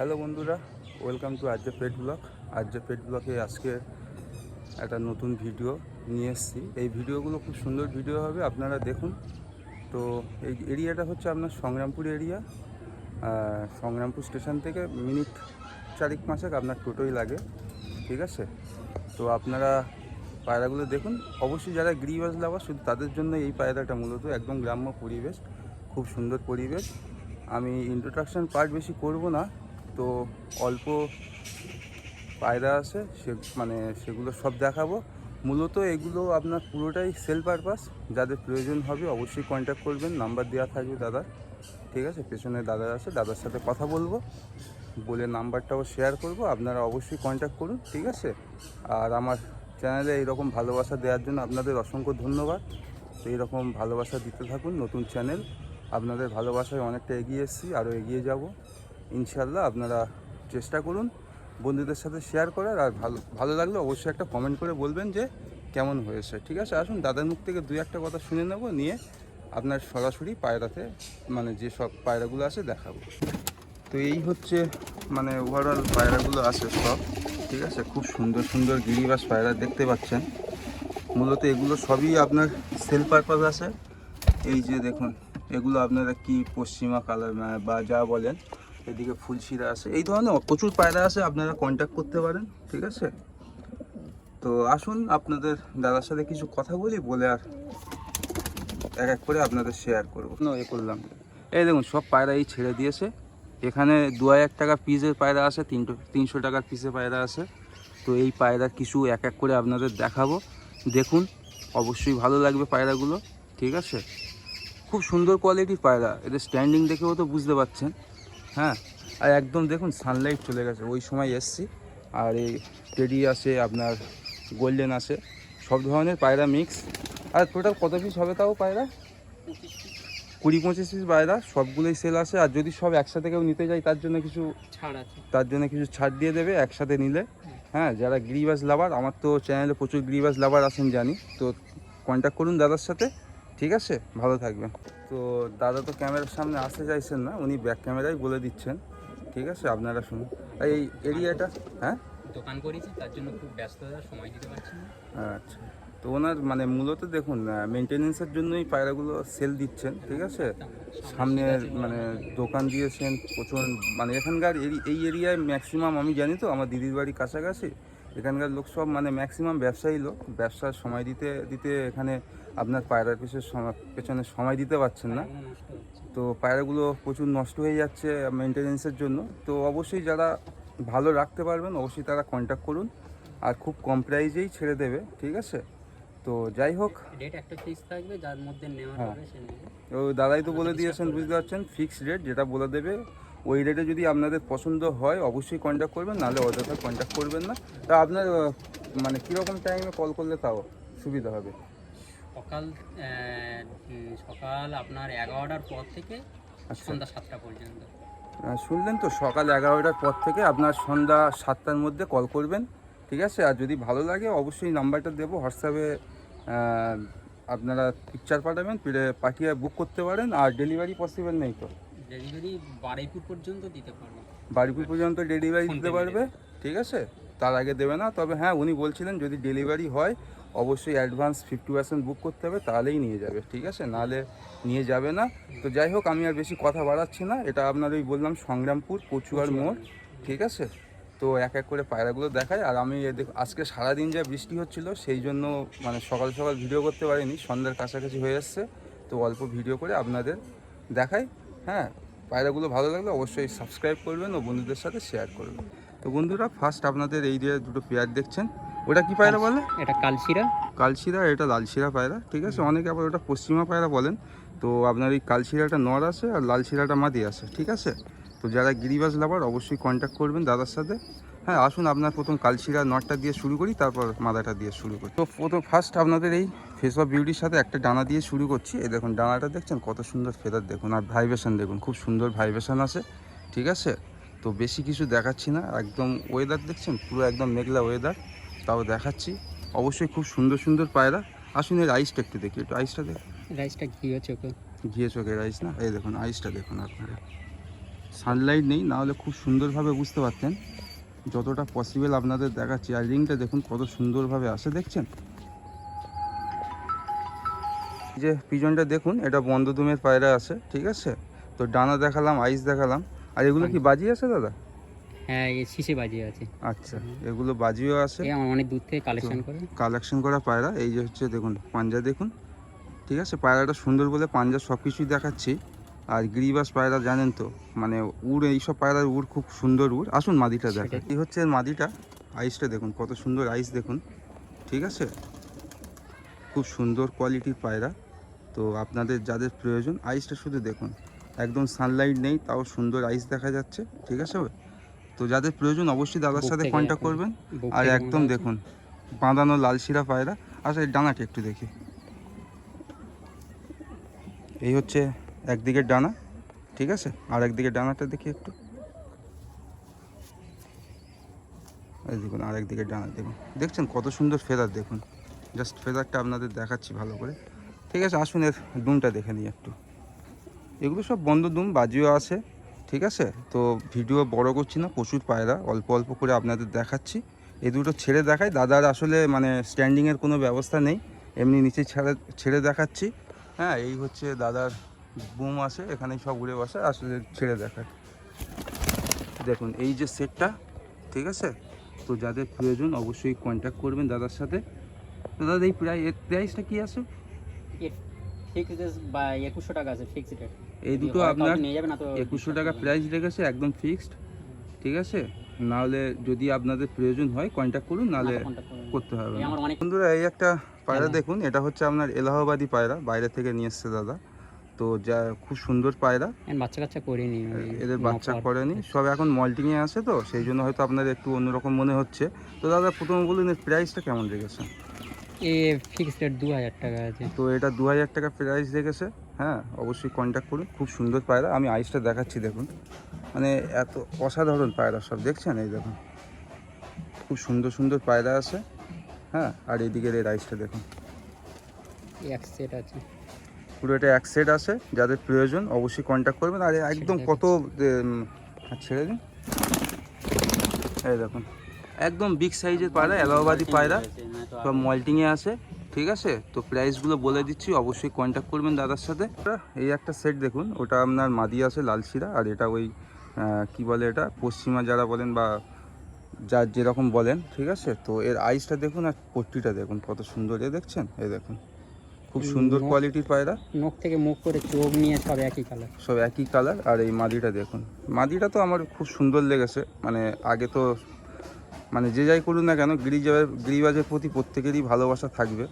Hello বন্ধুরা, welcome to RJ pet blog. RJ pet ব্লগে আজকে একটা নতুন ভিডিও নিয়ে এসেছি। এই ভিডিওগুলো খুব সুন্দর ভিডিও হবে, আপনারা দেখুন। তো এই এরিয়াটা হচ্ছে আপনার সংগ্রামপুর এরিয়া। সংগ্রামপুর স্টেশন থেকে মিনিট 4-5 আপনার টোটোই লাগে, ঠিক আছে? তো আপনারা পায়রাগুলো দেখুন। অবশ্যই যারা গিরিবাজ লাভার শুধু তাদের জন্য এই পায়রাটা, মূলত একদম গ্রাম্য পরিবেশ, খুব সুন্দর পরিবেশ। আমি ইন্ট্রোডাকশান পার্ট বেশি করব না, তো অল্প পায়রা আছে সেগুলো সব দেখাবো। মূলত এগুলো আপনার পুরোটাই সেল পারপাস। যাদের প্রয়োজন হবে অবশ্যই কন্ট্যাক্ট করবেন, নাম্বার দেওয়া থাকবে দাদার, ঠিক আছে? পেছনে দাদা আছে, দাদার সাথে কথা বলবো, বলে নাম্বারটাও শেয়ার করব, আপনারা অবশ্যই কন্ট্যাক্ট করুন, ঠিক আছে? আর আমার চ্যানেলে এইরকম ভালোবাসা দেওয়ার জন্য আপনাদের অসংখ্য ধন্যবাদ। তো এইরকম ভালোবাসা দিতে থাকুন। নতুন চ্যানেল, আপনাদের ভালোবাসায় অনেকটা এগিয়ে এসেছি, আরও এগিয়ে যাব ইনশাল্লাহ। আপনারা চেষ্টা করুন বন্ধুদের সাথে শেয়ার করার, আর ভালো লাগলে অবশ্যই একটা কমেন্ট করে বলবেন যে কেমন হয়েছে, ঠিক আছে? আসুন দাদার মুখ থেকে 2-1 কথা শুনে নেব, নিয়ে আপনার সরাসরি পায়রাতে যেসব পায়রাগুলো আছে দেখাবো। তো এই হচ্ছে ওভারঅল পায়রাগুলো আছে সব, ঠিক আছে? খুব সুন্দর সুন্দর গিরিবাজ পায়রা দেখতে পাচ্ছেন। মূলত এগুলো সবই আপনার সেল পারপাস আছে। এই যে দেখুন, এগুলো আপনারা কি পশ্চিমা কালার বা যা বলেন, এদিকে ফুলশিরা আছে, এই ধরনের প্রচুর পায়রা আছে, আপনারা কন্ট্যাক্ট করতে পারেন, ঠিক আছে? তো আসুন আপনাদের দাদার সাথে কিছু কথা বলে আর এক এক করে আপনাদের শেয়ার করবো। করলাম, এই দেখুন সব পায়রা এই ছেড়ে দিয়েছে। এখানে 2-1 টাকা পিসের পায়রা আছে, 300 টাকার পিসের পায়রা আছে। তো এই পায়রার কিছু এক এক করে আপনাদের দেখাবো, দেখুন। অবশ্যই ভালো লাগবে পায়রাগুলো, ঠিক আছে? খুব সুন্দর কোয়ালিটির পায়রা, এদের স্ট্যান্ডিং দেখেও তো বুঝতে পারছেন। হ্যাঁ, আর একদম দেখুন সানলাইট চলে গেছে, ওই সময় এসছি। আর এই টেডি আছে, আপনার গোল্ডেন আছে, সব ধরনের পায়রা মিক্স। আর টোটাল কত পিস হবে তাও পায়রা? 20-25 পিস পায়রা, সবগুলোই সেল আছে। আর যদি সব একসাথে কেউ নিতে যায় তার জন্য কিছু ছাড় দিয়ে দেবে একসাথে নিলে। হ্যাঁ, যারা গিরিবাজ লাভার, আমার তো চ্যানেলে প্রচুর গিরিবাজ লাভার আছেন জানি, তো কন্ট্যাক্ট করুন দাদার সাথে, ঠিক আছে? ভালো থাকবেন। তো দাদা তো ক্যামেরার সামনে আসতে চাইছেন না, উনি ব্যাক ক্যামেরায় বলে দিচ্ছেন, ঠিক আছে? আপনারা শুনুন। এই এরিয়াটা, হ্যাঁ, দোকান করেছি, তার জন্য খুব ব্যস্ত, সময় দিতে পারছি না। আচ্ছা। তো ওনার মূলত দেখুন মেনটেনেন্সের জন্যই পায়রাগুলো সেল দিচ্ছেন, ঠিক আছে? সামনে দোকান দিয়েছেন প্রচুর। এখানকার এই এরিয়ায় ম্যাক্সিমাম, আমি জানি তো, আমার দিদির বাড়ি কাছাকাছি, এখানকার লোক সব ম্যাক্সিমাম ব্যবসায়ী লোক। ব্যবসার সময় দিতে দিতে এখানে আপনার পায়রার পেছনে সময় দিতে পারছেন না। তো পায়রাগুলো প্রচুর নষ্ট হয়ে যাচ্ছে মেনটেনেন্সের জন্য। তো অবশ্যই যারা ভালো রাখতে পারবেন অবশ্যই তারা কন্ট্যাক্ট করুন, আর খুব কম প্রাইজেই ছেড়ে দেবে, ঠিক আছে? তো যাই হোক, রেট একটা ফিক্স থাকবে, যার মধ্যে নেওয়া হবে সে নেবে। তো দাদাই তো বলে দিয়েছেন, বুঝতে পারছেন, ফিক্সড রেট যেটা বলে দেবে, ওই রেটে যদি আপনাদের পছন্দ হয় অবশ্যই কন্ট্যাক্ট করবেন, নাহলে অযথা কন্ট্যাক্ট করবেন না। তা আপনার কীরকম টাইমে কল করলে তাও সুবিধা হবে? সকাল সকাল আপনার 11টার পর থেকে সন্ধ্যা 7টা পর্যন্ত। শুনলেন তো, সকাল 11টার পর থেকে আপনার সন্ধ্যা 7টার মধ্যে কল করবেন, ঠিক আছে? আর যদি ভালো লাগে অবশ্যই নাম্বারটা দেবো, হোয়াটসঅ্যাপে আপনারা পিকচার পাঠাবেন, পাঠিয়ে বুক করতে পারেন। আর ডেলিভারি পসিবল নেই তো? ডেলিভারি বারুইপুর পর্যন্ত দিতে পারবো। বারুইপুর পর্যন্ত ডেলিভারি দিতে পারবে, ঠিক আছে? তার আগে দেবে না। তবে হ্যাঁ, উনি বলছিলেন যদি ডেলিভারি হয় অবশ্যই অ্যাডভান্স 50% বুক করতে হবে, তাহলেই নিয়ে যাবে, ঠিক আছে? নাহলে নিয়ে যাবে না। তো যাই হোক, আমি আর বেশি কথা বাড়াচ্ছি না। এটা আপনার ওই বললাম সংগ্রামপুর কচুয়ার মোড়, ঠিক আছে? তো এক এক করে পায়রাগুলো দেখায়। আর আমি আজকে সারাদিন যা বৃষ্টি হচ্ছিল, সেই জন্য সকাল সকাল ভিডিও করতে পারিনি, সন্ধ্যার কাছাকাছি হয়ে এসছে। তো অল্প ভিডিও করে আপনাদের দেখাই। হ্যাঁ, পায়রাগুলো ভালো লাগলে অবশ্যই সাবস্ক্রাইব করবেন ও বন্ধুদের সাথে শেয়ার করবেন। তো বন্ধুরা, ফার্স্ট আপনাদের এই যে দুটো পেয়ার দেখছেন, ওটা কি পায়রা বলে? এটা কালশিরা। কালশিরা, এটা লালশিরা পায়রা, ঠিক আছে? অনেকে আবার ওটা পশ্চিমা পায়রা বলেন। তো আপনার এই কালশিরাটা নর আছে আর লালশিরাটা মাদি আছে, ঠিক আছে? তো যারা গিরিবাজ লাভার অবশ্যই কন্ট্যাক্ট করবেন দাদার সাথে। হ্যাঁ, আসুন আপনার প্রথম কালশিরা নটটা দিয়ে শুরু করি, তারপর মাদাটা দিয়ে শুরু করি। তো ফার্স্ট আপনাদের এই ফেস অফ বিউটির সাথে একটা ডানা দিয়ে শুরু করছি। এই দেখুন ডানাটা দেখছেন, কত সুন্দর ফেদার দেখুন, আর ভাইব্রেশন দেখুন, খুব সুন্দর ভাইব্রেশন আছে, ঠিক আছে? তো বেশি কিছু দেখাচ্ছি না, একদম ওয়েদার দেখছেন, পুরো একদম মেঘলা ওয়েদার, তাও দেখাচ্ছি। অবশ্যই খুব সুন্দর সুন্দর পায়রা। আসুন এর আইসটা একটু দেখি, একটু আইসটা দেখুন। রাইসটা ঘিয়ে চোখে, ঘিয়ে চোখের আইস না? এই দেখুন আইসটা দেখুন আপনারা, সানলাইট নেই, না হলে খুব সুন্দরভাবে বুঝতে পারতেন। যতটা পসিবল আপনাদের দেখাচ্ছি। আর রিংটা দেখুন কত সুন্দরভাবে আসে, দেখছেন? এই যে পিজনটা দেখুন, এটা বন্ধ দুমের পায়রা আছে, ঠিক আছে? তো ডানা দেখালাম, আইস দেখালাম। আর এগুলো কি বাজি আছে দাদা? হ্যাঁ, এই শীষে বাজিয়ে আছে। আচ্ছা, এগুলো বাজিও আছে, এই আমার অনেক দূর থেকে কালেকশন করে। কালেকশন করা পায়রা। এই যে হচ্ছে দেখুন পাঞ্জা দেখুন, ঠিক আছে? পায়রাটা সুন্দর বলে পাঞ্জা সব কিছুই দেখাচ্ছি। আর গিরিবাস পায়রা জানেন তো, মানে উড়, এইসব পায়রার উড় খুব সুন্দর উড়। আসুন মাদিটা দেখেন। এই হচ্ছে এর মাদিটা। আইসটা দেখুন কত সুন্দর আইস দেখুন, ঠিক আছে? খুব সুন্দর কোয়ালিটির পায়রা। তো আপনাদের যাদের প্রয়োজন, আইসটা শুধু দেখুন, একদম সানলাইট নেই তাও সুন্দর আইস দেখা যাচ্ছে, ঠিক আছে? তো যাদের প্রয়োজন অবশ্যই দাদার সাথে কন্ট্যাক্ট করবেন। আর একদম দেখুন বাঁধানো লালশিরা পায়রা। আচ্ছা, এই ডানাটি একটু দেখি। এই হচ্ছে একদিকের ডানা, ঠিক আছে? আর একদিকের ডানাটা দেখি একটু। এই দেখুন আর একদিকের ডানা দেখুন, দেখছেন কত সুন্দর ফেদার দেখুন। জাস্ট ফেদারটা আপনাদের দেখাচ্ছি ভালো করে, ঠিক আছে? আসুন এর দুমটা দেখে নিই একটু। এগুলো সব বন্ধ দুম, বাজিও আছে, ঠিক আছে? তো ভিডিও বড় করছি না, প্রচুর পায়রা, অল্প অল্প করে আপনাদের দেখাচ্ছি। এই দুটো ছেড়ে দেখাই। দাদার আসলে মানে স্ট্যান্ডিংয়ের কোনো ব্যবস্থা নেই, এমনি নিচে ছেড়ে দেখাচ্ছি। হ্যাঁ, এই হচ্ছে দাদার বুম আছে, এখানেই সব উড়ে বসে, আসলে ছেড়ে দেখায়। দেখুন এই যে সেটটা, ঠিক আছে? তো যাদের প্রয়োজন অবশ্যই কন্ট্যাক্ট করবেন দাদার সাথে। তো দাদা এই প্রাইসটা কী আছে? ফিক্সড বা 2100 টাকা আছে ফিক্সড রেট। এই দুটো আপনার নিয়ে যাবেন না তো 2100 টাকা প্রাইস রেখেছে, একদম ফিক্সড, ঠিক আছে? নাহলে যদি আপনাদের প্রয়োজন হয় কন্ট্যাক্ট করুন, নাহলে করতে হবে না। আমার অনেক বন্ধুরা এই একটা পায়রা দেখুন, এটা হচ্ছে আপনার এলাহাবাদি পায়রা, বাইরে থেকে নিয়ে এসছে দাদা। তো যা খুব সুন্দর পায়রা, বাচ্চা কাচ্চা করিনি, এদের বাচ্চা করেনি, সব এখন মল্টিংয়ে আছে, তো সেই জন্য হয়তো আপনাদের একটু অন্যরকম মনে হচ্ছে। তো দাদা প্রথমে বলুন এর প্রাইসটা কেমন রেখেছে? এ ফিক্সড রেট 2000 টাকা আছে। তো এটা 2000 টাকা প্রাইস রেখেছে। হ্যাঁ, অবশ্যই কন্ট্যাক্ট করুন। খুব সুন্দর পায়রা, আমি আইসটা দেখাচ্ছি দেখুন, মানে এত অসাধারণ পায়রা সব, দেখছেন? এই দেখুন খুব সুন্দর সুন্দর পায়রা আছে। হ্যাঁ, আর এইদিকের এই রাইসটা দেখুন, এক সেট আছে, পুরো এটা এক সেট আছে। যাদের প্রয়োজন অবশ্যই কন্ট্যাক্ট করবেন। আর একদম কত ছেড়ে দিন, এই দেখুন একদম বিগ সাইজের পায়রা, এলাহাবাদি পায়রা, সব মল্টিংয়ে আছে, ঠিক আছে? তো প্রাইসগুলো বলে দিচ্ছি, অবশ্যই কন্ট্যাক্ট করবেন দাদার সাথে। এই একটা সেট দেখুন, ওটা আপনার মাদি আছে লালশিরা, আর এটা ওই কি বলে এটা, পশ্চিমা যারা বলেন বা যার যেরকম বলেন, ঠিক আছে? তো এর আইসটা দেখুন আর পট্টিটা দেখুন কত সুন্দর, এ দেখছেন? এই দেখুন খুব সুন্দর কোয়ালিটির পায়রা, নখ থেকে মুখ করে চোখ নিয়ে সব একই কালার, সব একই কালার। আর এই মাদিটা দেখুন, মাদিটা তো আমার খুব সুন্দর লেগেছে। মানে আগে তো মানে যে যাই করুন না কেন, গিরিবাজের প্রতি প্রত্যেকেরই ভালোবাসা থাকবে,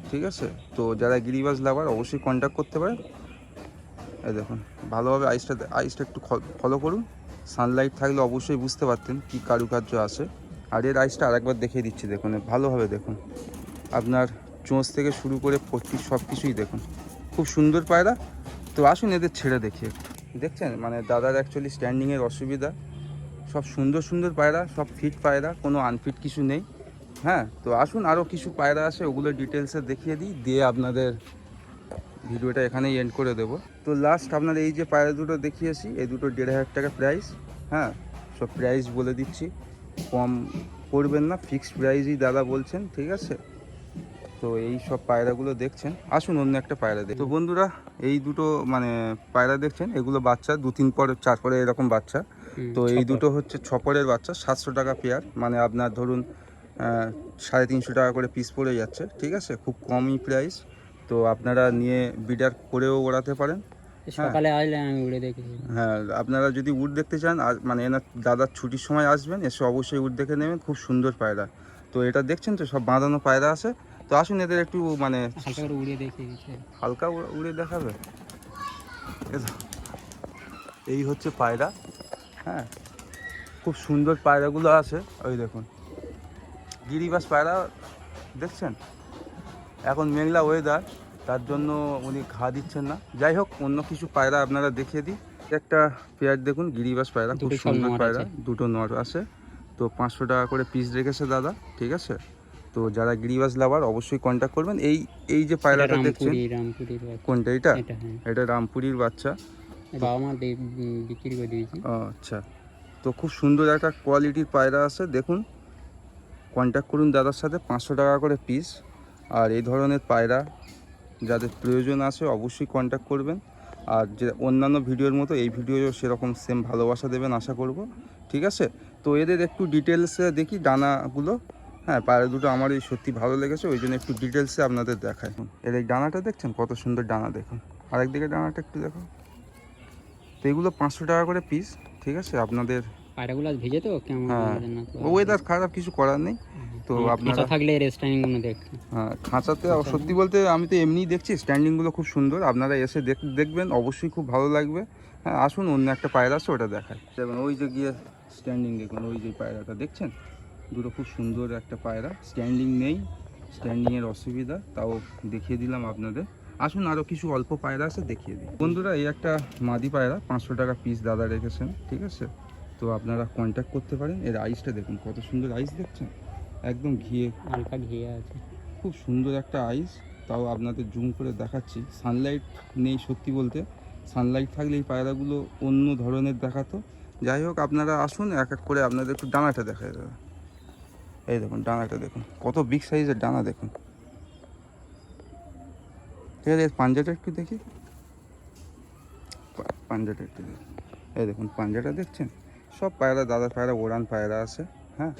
ঠিক আছে? তো যারা গিরিবাজ লাভার অবশ্যই কন্ট্যাক্ট করতে পারেন। এই দেখুন ভালোভাবে আইসটা একটু ফলো করুন। সানলাইট থাকলে অবশ্যই বুঝতে পারতেন কি কারুকার্য আছে। আর এর আইসটা আরেকবার দেখিয়ে দিচ্ছি দেখুন, ভালোভাবে দেখুন, আপনার চোঁচ থেকে শুরু করে পট্টি সব কিছুই দেখুন, খুব সুন্দর পায়রা। তো আসুন এদের ছেড়ে দেখি একটু। দেখছেন মানে দাদার অ্যাকচুয়ালি স্ট্যান্ডিংয়ের অসুবিধা, সব সুন্দর সুন্দর পায়রা, সব ফিট পায়রা, কোনো আনফিট কিছু নেই। হ্যাঁ, তো আসুন আরও কিছু পায়রা আছে, ওগুলো ডিটেলসে দেখিয়ে দিই, দিয়ে আপনাদের ভিডিওটা এখানেই এন্ড করে দেবো। তো লাস্ট আপনার এই যে পায়রা দুটো দেখিয়েছি, এই দুটো 1500 টাকা প্রাইস। হ্যাঁ, সব প্রাইস বলে দিচ্ছি, কম করবেন না, ফিক্সড প্রাইসই দাদা বলছেন, ঠিক আছে? তো এই সব পায়রাগুলো দেখছেন, আসুন অন্য একটা পায়রা দেখ। তো বন্ধুরা এই দুটো মানে পায়রা দেখছেন, এগুলো বাচ্চা 2-3 পর 4 পরে এরকম বাচ্চা। তো এই দুটো হচ্ছে 6 পরের বাচ্চা, 700 টাকা পেয়ার, মানে আপনার ধরুন 350 টাকা করে পিস পড়ে যাচ্ছে, ঠিক আছে? খুব কমই প্রাইস। তো আপনারা নিয়ে বিডার করেও ওড়াতে পারেন। সকালে আসলে আমি উড়ে দেখেছি। হ্যাঁ, আপনারা যদি উট দেখতে চান, আর মানে এনার দাদার ছুটির সময় আসবেন, এসে অবশ্যই উট দেখে নেবেন, খুব সুন্দর পায়রা। তো এটা দেখছেন তো সব বাঁধানো পায়রা আছে। তো আসুন এদের একটু মানে হালকা করে উড়িয়ে দেখিয়ে দিচ্ছে, হালকা উড়ে দেখাবে। এই হচ্ছে পায়রা। হ্যাঁ, খুব সুন্দর পায়রাগুলো আছে, ওই দেখুন গিরিবাস পায়রা, দেখছেন? এখন মেঘলা ওয়েদার, তার জন্য উনি ঘা দিচ্ছেন না। যাই হোক, অন্য কিছু পায়রা আপনারা দেখিয়ে দিই। একটা পেয়ার দেখুন গিরিবাস পায়রা, খুব সুন্দর পায়রা, দুটো নর আছে। তো 500 টাকা করে পিস রেখেছে দাদা, ঠিক আছে? তো যারা গিরিবাস লাভার অবশ্যই কন্ট্যাক্ট করবেন। এই যে পায়রাটা দেখছেন, কোনটা এটা? এটা রামপুরির বাচ্চা। বাবা মা বিক্রি করে দিয়েছি। ও আচ্ছা, তো খুব সুন্দর একটা কোয়ালিটির পায়রা আছে, দেখুন কন্ট্যাক্ট করুন দাদার সাথে, 500 টাকা করে পিস। আর এই ধরনের পায়রা যাদের প্রয়োজন আছে অবশ্যই কন্ট্যাক্ট করবেন। আর যে অন্যান্য ভিডিওর মতো এই ভিডিও সেরকম সেম ভালোবাসা দেবেন আশা করব, ঠিক আছে। তো এদের একটু ডিটেলসে দেখি ডানাগুলো। হ্যাঁ, পায়রা দুটো আমার এই সত্যি ভালো লেগেছে, ওই জন্য একটু ডিটেলসে আপনাদের দেখায়। এর এই ডানাটা দেখছেন কত সুন্দর ডানা, দেখুন আরেকদিকে ডানাটা একটু দেখো। তো এগুলো 500 টাকা করে পিস, ঠিক আছে। আপনাদের পায়রাগুলো আজ ভিজে তো কেমন হ্যাঁ, ওয়েদার খারাপ, কিছু করার নেই। তো আপনারা থাকলে রেস্টাইনিংগুলো দেখতে, হ্যাঁ খাঁচাতে সত্যি বলতে আমি তো এমনিই দেখছি স্ট্যান্ডিংগুলো খুব সুন্দর, আপনারা এসে দেখবেন অবশ্যই খুব ভালো লাগবে। হ্যাঁ আসুন, অন্য একটা পায়রা আছে ওটা দেখায়। দেখুন ওই যে গিয়ে স্ট্যান্ডিং দেখুন, ওই যে পায়রাটা দেখছেন, দুটো খুব সুন্দর একটা পায়রা। স্ট্যান্ডিং নেই, স্ট্যান্ডিংয়ের অসুবিধা, তাও দেখিয়ে দিলাম আপনাদের। আসুন আরও কিছু অল্প পায়রা আছে দেখিয়ে দিই। বন্ধুরা এই একটা মাদি পায়রা 500 টাকা পিস দাদা রেখেছেন, ঠিক আছে। তো আপনারা কন্ট্যাক্ট করতে পারেন। এর আইসটা দেখুন কত সুন্দর আইস, দেখছেন একদম ঘিয়ে, হালকা ঘিয়ে আছে, খুব সুন্দর একটা আইস। তাও আপনাদের জুম করে দেখাচ্ছি, সানলাইট নেই সত্যি বলতে, সানলাইট থাকলে এই পায়রাগুলো অন্য ধরনের দেখাতো। যাই হোক আপনারা আসুন, এক এক করে আপনাদের একটু ডানাটা দেখায় দাদা। এই দেখুন ডানাটা দেখুন, কত বিগ সাইজের ডানা দেখুন, ঠিক আছে। পাঞ্জাটা একটু দেখি, পাঞ্জাটা একটু দেখুন, এই দেখুন পাঞ্জাটা দেখছেন। সব পায়রা দাদার পায়রা ওড়ান পায়রা আছে। হ্যাঁ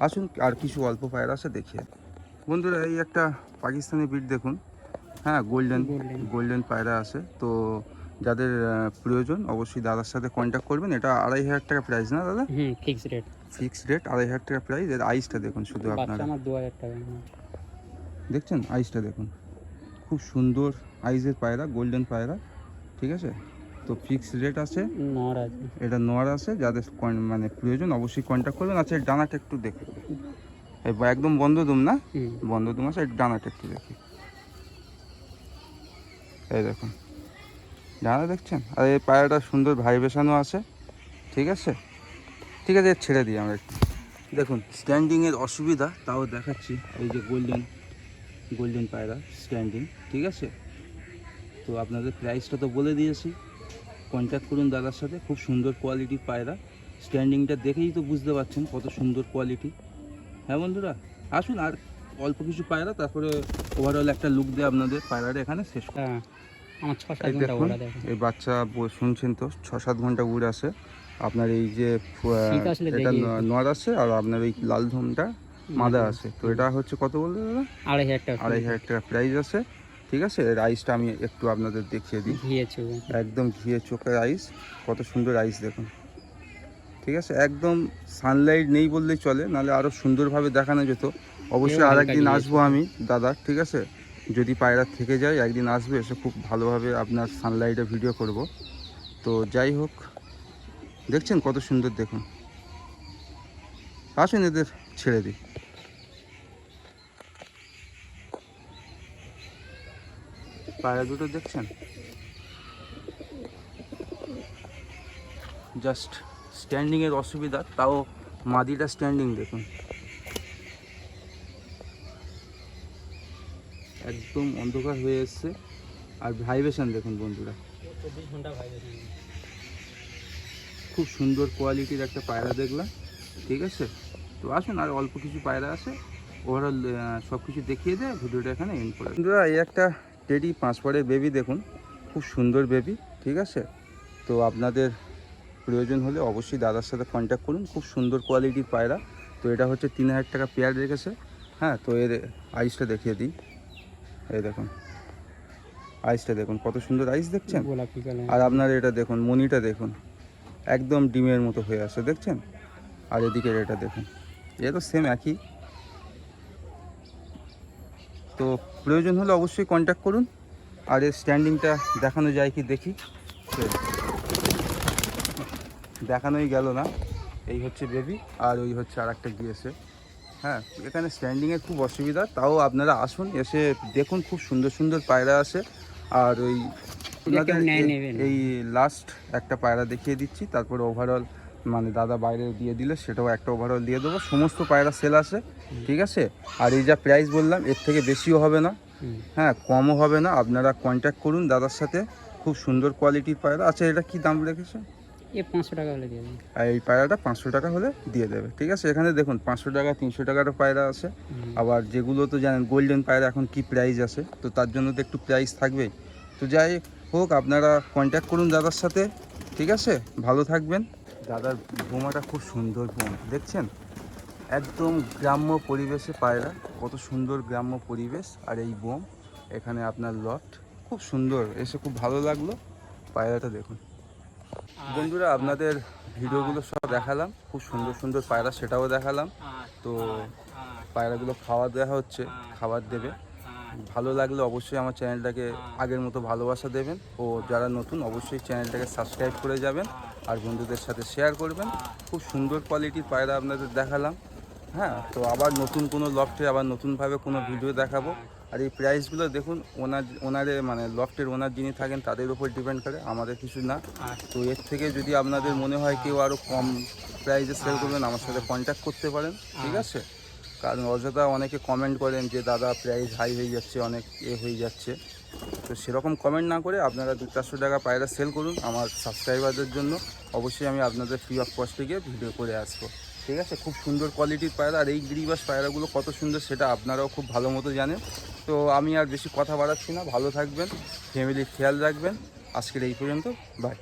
আসুন, আর কিছু অল্প পায়রা আছে দেখিয়ে। বন্ধুরা এই একটা পাকিস্তানি বিট দেখুন, হ্যাঁ গোল্ডেন পায়রা আছে। তো যাদের প্রয়োজন অবশ্যই দাদার সাথে কন্ট্যাক্ট করবেন। এটা 2500 টাকা প্রাইস না দাদা? ফিক্সড রেট, 2500 টাকা প্রাইস। এর আইসটা দেখুন শুধু আপনারা, আমার 2000 টাকা দেখছেন আইসটা দেখুন, খুব সুন্দর আইসের পায়রা, গোল্ডেন পায়রা, ঠিক আছে। তো ফিক্সড রেট আছে, নর আছে, এটা নর আছে। যাদের মানে প্রয়োজন অবশ্যই কন্ট্যাক্ট করবেন। আচ্ছা এর ডানাটা একটু দেখে, একদম বন্ধ দুম না, বন্ধ দুম আছে। এর ডানাটা একটু দেখি, এই দেখুন ডানা দেখছেন। আর এই পায়রাটা সুন্দর ভাইব্রেশনও আছে, ঠিক আছে। ঠিক আছে এর ছেড়ে দিই আমরা একটু। দেখুন স্ট্যান্ডিংয়ের অসুবিধা, তাও দেখাচ্ছি। এই যে গোল্ডেন পায়রা স্ট্যান্ডিং, ঠিক আছে। তো আপনাদের প্রাইসটা তো বলে দিয়েছি, কন্ট্যাক্ট করুন দাদার সাথে। খুব সুন্দর কোয়ালিটির পায়রা, স্ট্যান্ডিংটা দেখেই তো বুঝতে পারছেন কত সুন্দর কোয়ালিটি। হ্যাঁ বন্ধুরা আসুন, আর অল্প কিছু পায়রা, তারপরে ওভারঅল একটা লুক দিয়ে আপনাদের পায়রাটা এখানে শেষ করি। আমার 6-7 ঘন্টা দেখুন ওড়া দেখো। এই বাচ্চা শুনছেন তো, 6-7 ঘন্টা উড়ে আসে। আপনার এই যে এটা নর আছে, আর আপনার এই লাল ধুমটা মাদা আছে। তো এটা হচ্ছে কত বলতে দাদা? 2500 টাকা, 2500 টাকা প্রাইস আছে, ঠিক আছে। এর আইসটা আমি একটু আপনাদের দেখিয়ে দিই, একদম ঘিয়ে চোখের আইস, কত সুন্দর আইস দেখুন, ঠিক আছে। একদম সানলাইট নেই বললেই চলে, নাহলে আরও সুন্দরভাবে দেখানো যেত। অবশ্যই আরেকদিন আসবো আমি দাদা, ঠিক আছে। যদি পায়রা থেকে যায় একদিন আসবে, এসে খুব ভালোভাবে আপনার সানলাইটে ভিডিও করব। তো যাই হোক, দেখছেন কত সুন্দর দেখুন। আসুন এদের ছেড়ে দিই। পায়রা দুটো দেখছেন, জাস্ট স্ট্যান্ডিংয়ের অসুবিধা, তাও মাদিটা স্ট্যান্ডিং দেখুন, একদম অন্ধকার হয়ে এসছে। আর ভাইব্রেশন দেখুন বন্ধুরা, 24 ঘন্টা ভাইব্রেশন। খুব সুন্দর কোয়ালিটির একটা পায়রা দেখলাম, ঠিক আছে। তো আসুন, আর অল্প কিছু পায়রা আছে, ওভারঅল সব কিছু দেখিয়ে দেয়, ভিডিওটা এখানে এন্ড করে। বন্ধুরা এই একটা টেডি 5 পরের বেবি দেখুন, খুব সুন্দর বেবি, ঠিক আছে। তো আপনাদের প্রয়োজন হলে অবশ্যই দাদার সাথে কন্ট্যাক্ট করুন। খুব সুন্দর কোয়ালিটির পায়রা। তো এটা হচ্ছে 3000 টাকা পেয়ার রেখেছে। হ্যাঁ, তো এর আইসটা দেখিয়ে দিই, এই দেখুন আইসটা দেখুন কত সুন্দর আইস, দেখছেন। আর আপনার এটা দেখুন, মনিটা দেখুন, একদম ডিমের মতো হয়ে আসে, দেখছেন। আর এদিকে এটা দেখুন, এ তো সেম একই। তো প্রয়োজন হলে অবশ্যই কন্ট্যাক্ট করুন। আর এর স্ট্যান্ডিংটা দেখানো যায় কি দেখি, দেখানোই গেল না। এই হচ্ছে বেবি, আর ওই হচ্ছে আর একটা গিয়েছে। হ্যাঁ, এখানে স্ট্যান্ডিংয়ের খুব অসুবিধা, তাও আপনারা আসুন, এসে দেখুন, খুব সুন্দর সুন্দর পায়রা আছে। আর ওই এই লাস্ট একটা পায়রা দেখিয়ে দিচ্ছি, তারপরে ওভারঅল মানে দাদা বাইরে দিয়ে দিলে সেটাও একটা ওভারঅল দিয়ে দেবো। সমস্ত পায়রা সেল আছে, ঠিক আছে। আর এই যা প্রাইস বললাম, এর থেকে বেশিও হবে না, হ্যাঁ কমও হবে না। আপনারা কন্ট্যাক্ট করুন দাদার সাথে, খুব সুন্দর কোয়ালিটির পায়রা। আচ্ছা, এটা কি দাম রেখেছে? এ 500 টাকা হলে দিয়ে দেবে। আর এই পায়রাটা 500 টাকা হলে দিয়ে দেবে, ঠিক আছে। এখানে দেখুন 500 টাকা, 300 টাকারও পায়রা আছে। আবার যেগুলো তো জানেন গোল্ডেন পায়রা এখন কি প্রাইস আছে, তো তার জন্য তো একটু প্রাইস থাকবেই। তো যাই হোক, আপনারা কন্ট্যাক্ট করুন দাদার সাথে, ঠিক আছে। ভালো থাকবেন। দাদার বোমাটা খুব সুন্দর বোম, দেখছেন? একদম গ্রাম্য পরিবেশে পায়রা, কত সুন্দর গ্রাম্য পরিবেশ। আর এই বোম, এখানে আপনার লফট, খুব সুন্দর, এসে খুব ভালো লাগলো। পায়রাটা দেখুন বন্ধুরা, আপনাদের ভিডিওগুলো সব দেখালাম, খুব সুন্দর সুন্দর পায়রা সেটাও দেখালাম। তো পায়রাগুলো খাওয়া দেওয়া হচ্ছে, খাবার দেবে। ভালো লাগলে অবশ্যই আমার চ্যানেলটাকে আগের মতো ভালোবাসা দেবেন, ও যারা নতুন অবশ্যই চ্যানেলটাকে সাবস্ক্রাইব করে যাবেন আর বন্ধুদের সাথে শেয়ার করবেন। খুব সুন্দর কোয়ালিটির পায়রা আপনাদের দেখালাম। হ্যাঁ, তো আবার নতুন কোনো লফটে আবার নতুনভাবে কোনো ভিডিও দেখাবো। আর এই প্রাইসগুলো দেখুন, ওনারে মানে লফটের ওনার যিনি থাকেন তাদের উপর ডিপেন্ড করে, আমাদের কিছু না। তো এর থেকে যদি আপনাদের মনে হয় কেউ আরও কম প্রাইসে সেল করবেন, আমার সাথে কন্ট্যাক্ট করতে পারেন, ঠিক আছে। কারণ অযথা অনেকে কমেন্ট করেন যে দাদা প্রাইস হাই হয়ে যাচ্ছে, অনেক হয়ে যাচ্ছে। তো সেরকম কমেন্ট না করে আপনারা 200-400 টাকা পায়রা সেল করুন আমার সাবস্ক্রাইবারদের জন্য। অবশ্যই আমি আপনাদের ফ্রি অফ কস্টে গিয়ে ভিডিও করে আসবো, ঠিক আছে। খুব সুন্দর কোয়ালিটির পায়রা। আর এই গিরিবাস পায়রাগুলো কত সুন্দর সেটা আপনারাও খুব ভালো মতো জানেন। তো আমি আর বেশি কথা বাড়াচ্ছি না, ভালো থাকবেন, ফ্যামিলির খেয়াল রাখবেন। আজকের এই পর্যন্ত, বাই।